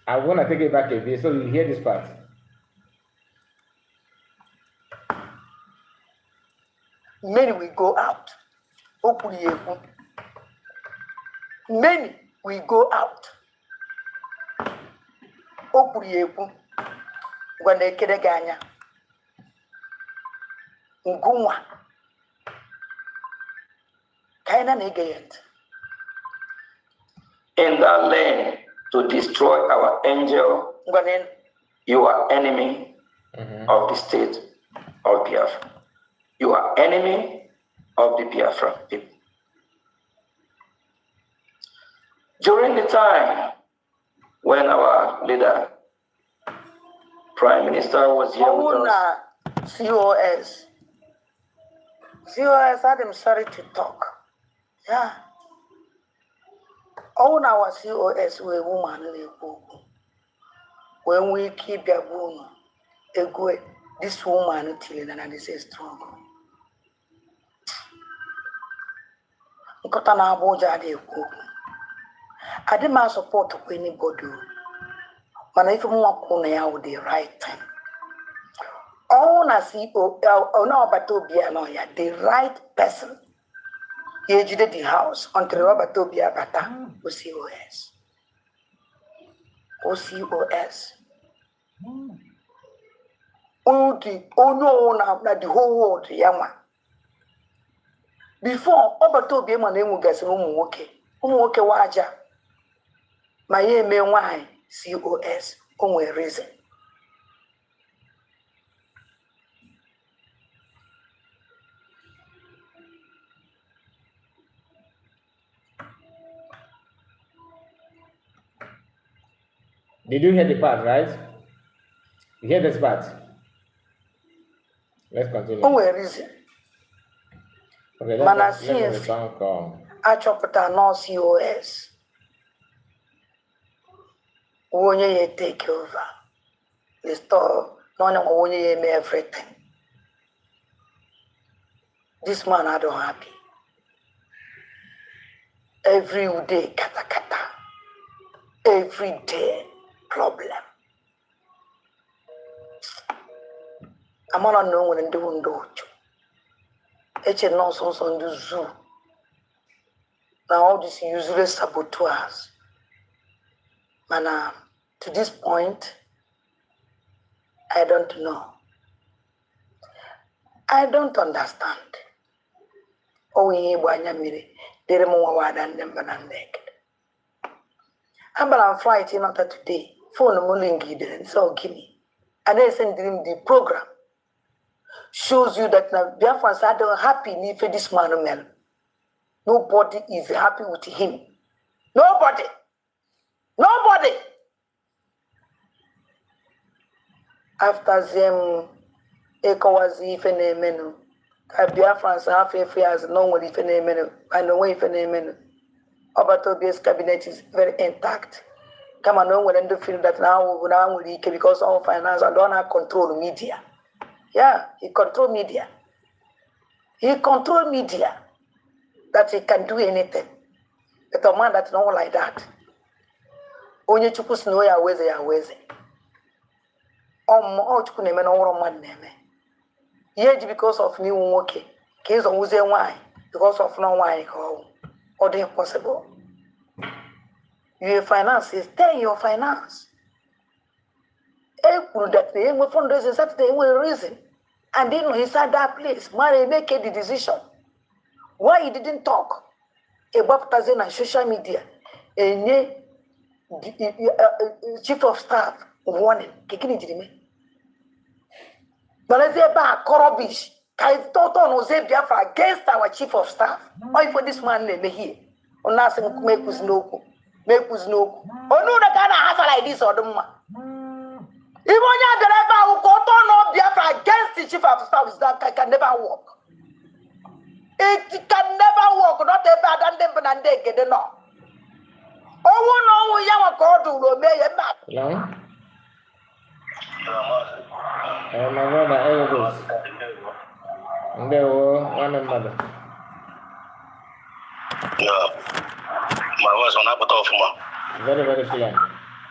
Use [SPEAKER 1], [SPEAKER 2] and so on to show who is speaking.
[SPEAKER 1] I want to take it back a bit so you hear this part.
[SPEAKER 2] Many will go out. Many will go out. When they get a ganya. Ngumwa. Kaina negayent.
[SPEAKER 3] In that land to destroy our angel, you are enemy of the state of Biafra. You are enemy of the Biafra people. During the time when our leader, Prime Minister, was here with us.
[SPEAKER 2] COS. COS, I'm sorry to talk. Yeah. All our COS were woman. When we keep their wound, this woman till and this is strong. Nkotana aboja de ko. I didn't support anybody. But if you want to know the right time. All I see, no, but to be the right person. He did the house until Robert Tobia Bata, OCOS. OCOS. Oh no, the whole world, Yama. Before, Obatobia, my name will get some okay. Waja. My name, why COS, only reason.
[SPEAKER 1] Did you hear the part, right? You hear this part? Let's continue.
[SPEAKER 2] Only reason.
[SPEAKER 1] Okay, let's
[SPEAKER 2] I chop it no COS. When you take over, the store, none of when you make everything. This man I don't happy. Every day, kata kata. Every day, problem. I'm not knowing when doing do. It's a nonsense on the zoo. Now all these useless saboteurs. Man, to this point, I don't know. I don't understand. Oh, we banyamiri. Dere mo wadan dem banandek. I'm fighting not today. Phone mulingi didn't so gimme. And they send him the program. Shows you that now Biafrans are happy for this man. Nobody is happy with him. Nobody. Nobody. After them, ECOWAS if a menu. Biafrans half a fear as no one if a menu. I know if a menu. Obatobia's cabinet is very intact. Come on, no one and feel that now because all finance and don't have control media. Yeah, he control media. He control media that he can do anything. But a man that's not like that. Only chukus know ya weze. Chukune no man name. Yet because of me okay. Case of uze wine. Because of no wine or the impossible. Your finances, stay your finance. That they will fundraise Saturday will reason. And then inside that place, man, make the decision. Why he didn't talk about Tazen and social media? And chief of staff warning. But let's say about Korobish. I thought on Biafra against our chief of staff. Why for this man name here? On nothing make us know. Make us know. Oh no, the kind of hassle like this or the man. Even your driver who got on Biafra against the chief of staff is that can never work. It can never work. Not ever than them and they get it now. Oh no, we have a call to obey a map.
[SPEAKER 1] No. My brother elders. And they were one another.
[SPEAKER 3] Yeah. My voice on up at all for
[SPEAKER 1] Very, very clear.